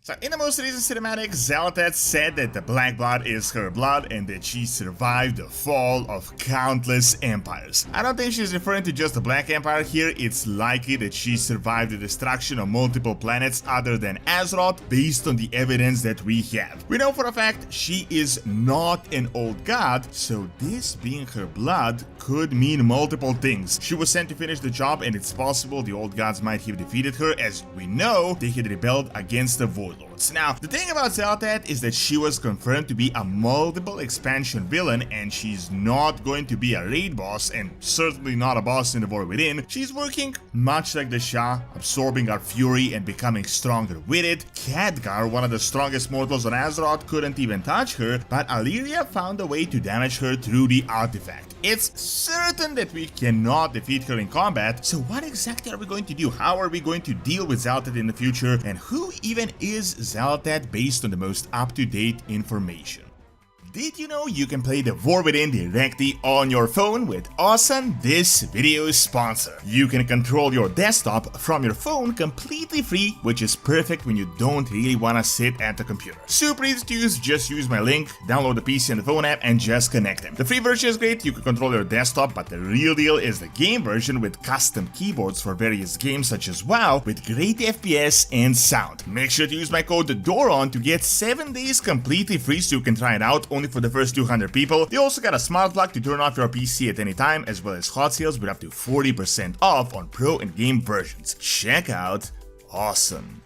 So in the most recent cinematic, Xal'atath said that the black blood is her blood and that she survived the fall of countless empires. I don't think she's referring to just the Black Empire here. It's likely that she survived the destruction of multiple planets other than Azeroth based on the evidence that we have. We know for a fact she is not an old god, so this being her blood could mean multiple things. She was sent to finish the job, and it's possible the old gods might have defeated her. As we know, they had rebelled against the Void Lords. Now, the thing about Xal'atath is that she was confirmed to be a multiple expansion villain, and she's not going to be a raid boss, and certainly not a boss in the War Within. She's working much like the Shah, absorbing our fury and becoming stronger with it. Khadgar, one of the strongest mortals on Azeroth, couldn't even touch her, but Alleria found a way to damage her through the artifact. It's certain that we cannot defeat her in combat, so what exactly are we going to do? How are we going to deal with Xal'atath in the future? And who even is Xal'atath based on the most up-to-date information? Did you know you can play the War Within directly on your phone with Awesome, this video's sponsor? You can control your desktop from your phone completely free, which is perfect when you don't really want to sit at the computer. Super easy to use, just use my link, download the PC and the phone app and just connect them. The free version is great, you can control your desktop, but the real deal is the game version with custom keyboards for various games such as WoW with great FPS and sound. Make sure to use my code DORON to get 7 days completely free so you can try it out only for the first 200 people. They also got a smart lock to turn off your PC at any time, as well as hot sales with up to 40% off on pro and game versions. Check out Awesome.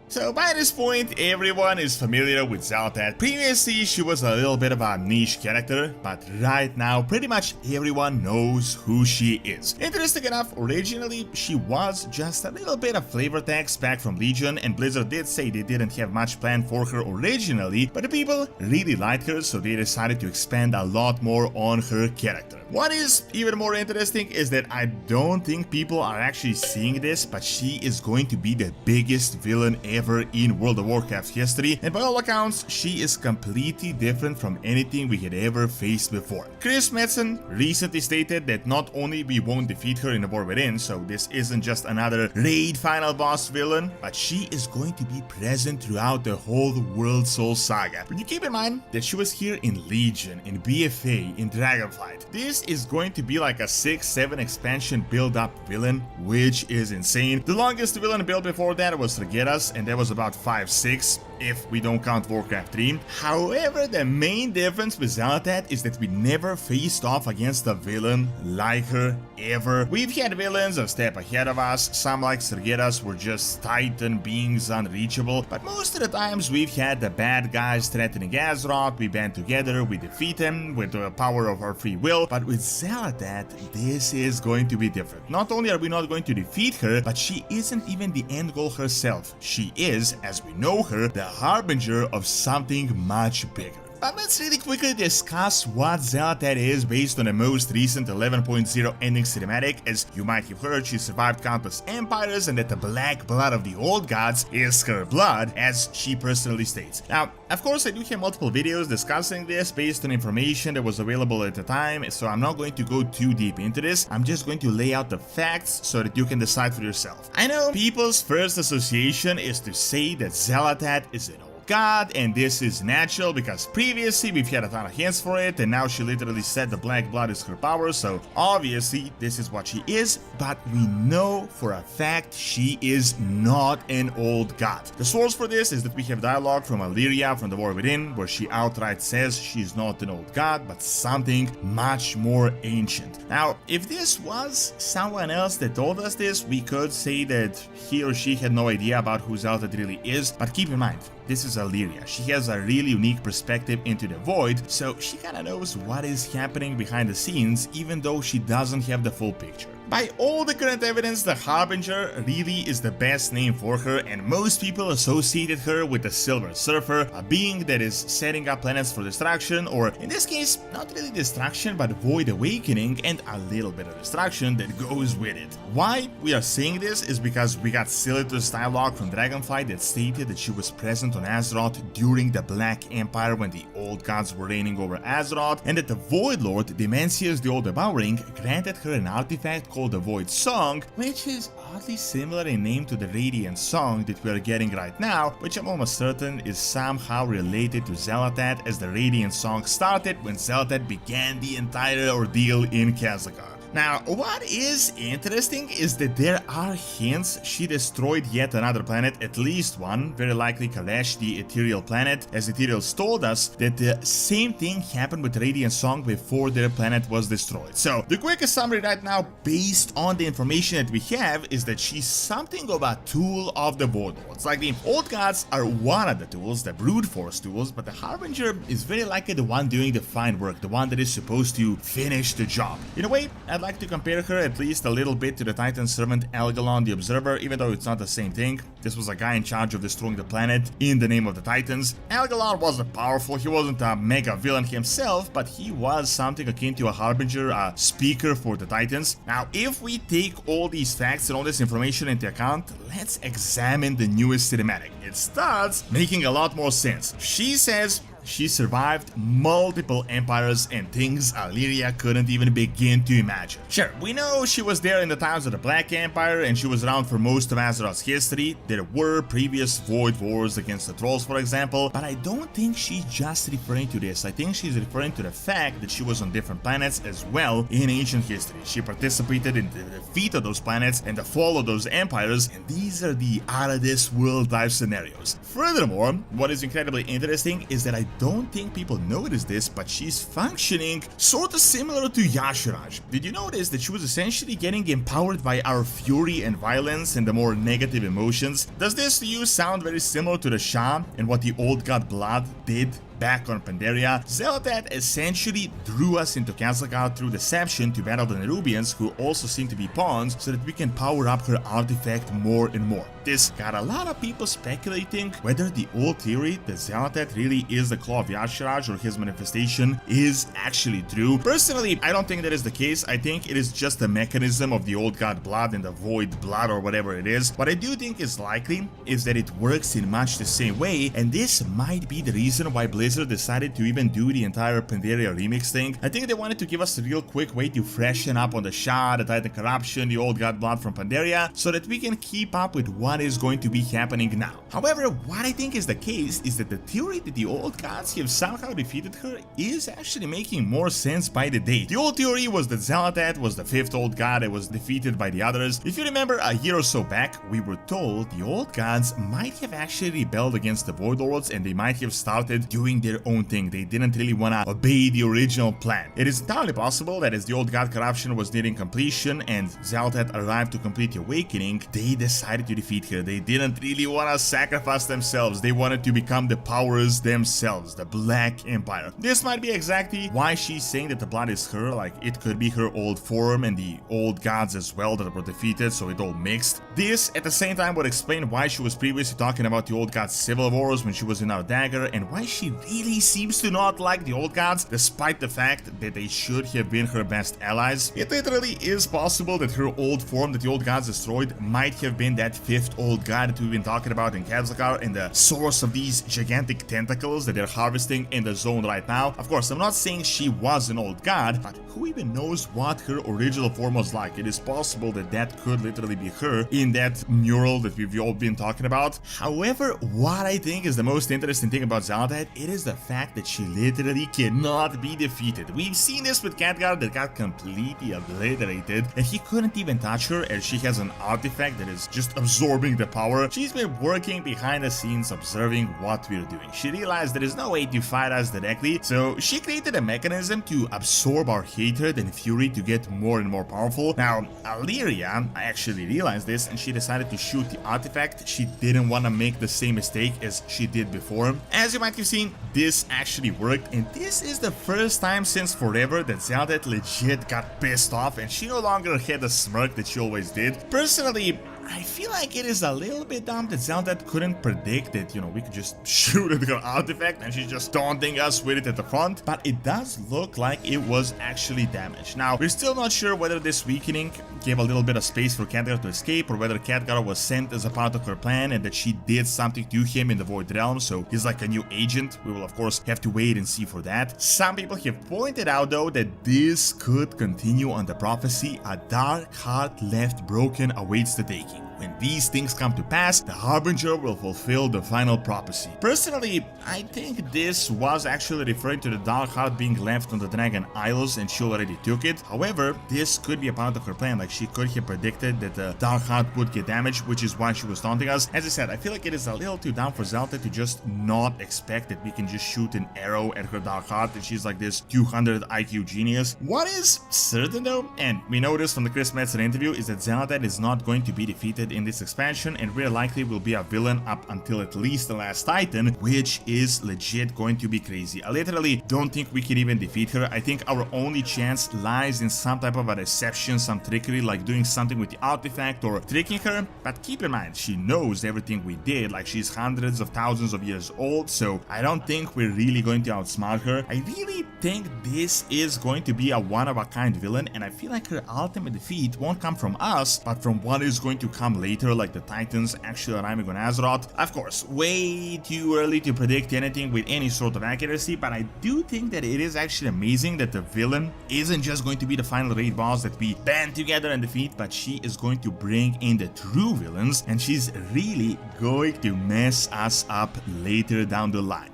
So by this point, everyone is familiar with Xal'atath. Previously, she was a little bit of a niche character, but right now, pretty much everyone knows who she is. Interesting enough, originally, she was just a little bit of flavor text back from Legion, and Blizzard did say they didn't have much planned for her originally, but the people really liked her, so they decided to expand a lot more on her character. What is even more interesting is that I don't think people are actually seeing this, but she is going to be the biggest villain ever in World of Warcraft history, and by all accounts, she is completely different from anything we had ever faced before. Chris Metzen recently stated that not only we won't defeat her in the War Within, so this isn't just another raid final boss villain, but she is going to be present throughout the whole World Soul saga. But you keep in mind that she was here in Legion, in BFA, in Dragonflight. This is going to be like a 6-7 expansion build-up villain, which is insane. The longest villain build before that was Sargeras, and that was about 5-6 if we don't count Warcraft 3. However, the main difference with Xal'atath is that we never faced off against a villain like her ever. We've had villains a step ahead of us, some like Sargeras were just titan beings unreachable, but most of the times we've had the bad guys threatening Azeroth, we band together, we defeat them with the power of our free will, but with Xal'atath, this is going to be different. Not only are we not going to defeat her, but she isn't even the end goal herself. She is, as we know her, the Harbinger of something much bigger. But let's really quickly discuss what Xal'atath is based on the most recent 11.0 ending cinematic. As you might have heard, she survived countless empires and that the black blood of the old gods is her blood, as she personally states. Now, of course, I do have multiple videos discussing this based on information that was available at the time, so I'm not going to go too deep into this. I'm just going to lay out the facts so that you can decide for yourself. I know people's first association is to say that Xal'atath is an god, and this is natural because previously we've had a ton of hints for it, and now she literally said the black blood is her power, so obviously this is what she is, but we know for a fact she is not an old god. The source for this is that we have dialogue from Alleria from the War Within, where she outright says she's not an old god, but something much more ancient. Now, if this was someone else that told us this, we could say that he or she had no idea about who Xal'atath really is, but keep in mind, this is Alleria. She has a really unique perspective into the void, so she kinda knows what is happening behind the scenes, even though she doesn't have the full picture. By all the current evidence, the Harbinger really is the best name for her, and most people associated her with the Silver Surfer, a being that is setting up planets for destruction, or in this case, not really destruction, but void awakening, and a little bit of destruction that goes with it. Why we are saying this is because we got Silith's dialogue from Dragonflight that stated that she was present on Azeroth during the Black Empire when the old gods were reigning over Azeroth, and that the Void Lord, Dimensius the All-Devouring, granted her an artifact called called the Void Song, which is oddly similar in name to the Radiant Song that we are getting right now, which I'm almost certain is somehow related to Xal'atath, as the Radiant Song started when Xal'atath began the entire ordeal in Khadgar. Now, what is interesting is that there are hints she destroyed yet another planet, at least one, very likely Kalash, the Ethereal planet, as Ethereals told us that the same thing happened with Radiant Song before their planet was destroyed. So, the quickest summary right now, based on the information that we have, is that she's something of a tool of the Void Lords. Like, the Old Gods are one of the tools, the brute force tools, but the Harbinger is very likely the one doing the fine work, the one that is supposed to finish the job. In a way, I'd like to compare her at least a little bit to the Titan servant Algalon the Observer, even though it's not the same thing. This was a guy in charge of destroying the planet in the name of the Titans. Algalon wasn't powerful, he wasn't a mega villain himself, but he was something akin to a Harbinger, a speaker for the Titans. Now, if we take all these facts and all this information into account, let's examine the newest cinematic. It starts making a lot more sense. She says she survived multiple empires and things Alleria couldn't even begin to imagine. Sure, we know she was there in the times of the Black Empire and she was around for most of Azeroth's history. There were previous Void Wars against the Trolls, for example, but I don't think she's just referring to this. I think she's referring to the fact that she was on different planets as well in ancient history. She participated in the defeat of those planets and the fall of those empires, and these are the out-of-this-world type scenarios. Furthermore, what is incredibly interesting is that I don't think people notice this, but she's functioning sort of similar to Y'Shaarj. Did you notice that she was essentially getting empowered by our fury and violence and the more negative emotions? Does this to you sound very similar to the Shah and what the Old God Blood did back on Pandaria? Xal'atath essentially drew us into Khadgar through deception to battle the Nerubians, who also seem to be pawns, so that we can power up her artifact more and more. This got a lot of people speculating whether the old theory that Xal'atath really is the claw of Y'Shaarj or his manifestation is actually true. Personally, I don't think that is the case. I think it is just a mechanism of the Old God Blood and the Void Blood or whatever it is. What I do think is likely is that it works in much the same way, and this might be the reason why Blizzard decided to even do the entire Pandaria remix thing. I think they wanted to give us a real quick way to freshen up on the Shah, the Titan Corruption, the Old God Blood from Pandaria, so that we can keep up with what is going to be happening now. However, what I think is the case is that the theory that the Old Gods have somehow defeated her is actually making more sense by the day. The old theory was that Xal'atath was the fifth Old God that was defeated by the others. If you remember, a year or so back, we were told the Old Gods might have actually rebelled against the Void Lords and they might have started doing their own thing. They didn't really want to obey the original plan. It is entirely possible that as the Old God Corruption was nearing completion and Xal'atath arrived to complete the awakening, they decided to defeat her. They didn't really want to sacrifice themselves. They wanted to become the powers themselves, the Black Empire. This might be exactly why she's saying that the blood is her. Like, it could be her old form and the old gods as well that were defeated, so it all mixed. This at the same time would explain why she was previously talking about the Old Gods civil wars when she was in our dagger, and why she really seems to not like the Old Gods, despite the fact that they should have been her best allies. It literally is possible that her old form that the Old Gods destroyed might have been that fifth Old God that we've been talking about in Khadgar and the source of these gigantic tentacles that they're harvesting in the zone right now. Of course, I'm not saying she was an Old God, but who even knows what her original form was like? It is possible that that could literally be her in that mural that we've all been talking about. However, what I think is the most interesting thing about Xal'atath, it is the fact that she literally cannot be defeated. We've seen this with Khadgar that got completely obliterated, and he couldn't even touch her as she has an artifact that is just absorbing the power. She's been working behind the scenes observing what we're doing. She realized there is no way to fight us directly, so she created a mechanism to absorb our hatred and fury to get more and more powerful. Now, Alleria actually realized this and she decided to shoot the artifact. She didn't want to make the same mistake as she did before. As you might have seen, this actually worked, and this is the first time since forever that Xal'atath legit got pissed off and she no longer had the smirk that she always did. Personally, I feel like it is a little bit dumb that Xal'atath couldn't predict that, we could just shoot at her artifact and she's just taunting us with it at the front, but it does look like it was actually damaged. Now, we're still not sure whether this weakening gave a little bit of space for Khadgar to escape, or whether Khadgar was sent as a part of her plan and that she did something to him in the Void Realm, so he's like a new agent. We will of course have to wait and see for that. Some people have pointed out though that this could continue on the prophecy, a dark heart left broken awaits the taking. When these things come to pass, the Harbinger will fulfill the final prophecy. Personally, I think this was actually referring to the Dark Heart being left on the Dragon Isles and she already took it. However, this could be a part of her plan, like she could have predicted that the Dark Heart would get damaged, which is why she was taunting us. As I said, I feel like it is a little too dumb for Xal'atath to just not expect that we can just shoot an arrow at her Dark Heart and she's like this 200 IQ genius. What is certain though, and we know this from the Chris Metzger interview, is that Xal'atath is not going to be defeated in this expansion and very likely will be a villain up until at least the last Titan, which is legit going to be crazy. I literally don't think we can even defeat her. I think our only chance lies in some type of a deception, some trickery, like doing something with the artifact or tricking her. But keep in mind, she knows everything we did, like she's hundreds of thousands of years old, so I don't think we're really going to outsmart her. I really think this is going to be a one-of-a-kind villain, and I feel like her ultimate defeat won't come from us, but from what is going to come later, like the Titans actually arriving on Azeroth. Of course, way too early to predict anything with any sort of accuracy, but I do think that it is actually amazing that the villain isn't just going to be the final raid boss that we band together and defeat, but she is going to bring in the true villains, and she's really going to mess us up later down the line.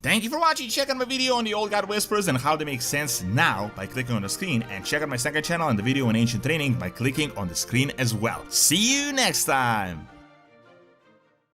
Thank you for watching. Check out my video on the Old God Whispers and how they make sense now by clicking on the screen, and check out my second channel and the video on Ancient Training by clicking on the screen as well. See you next time!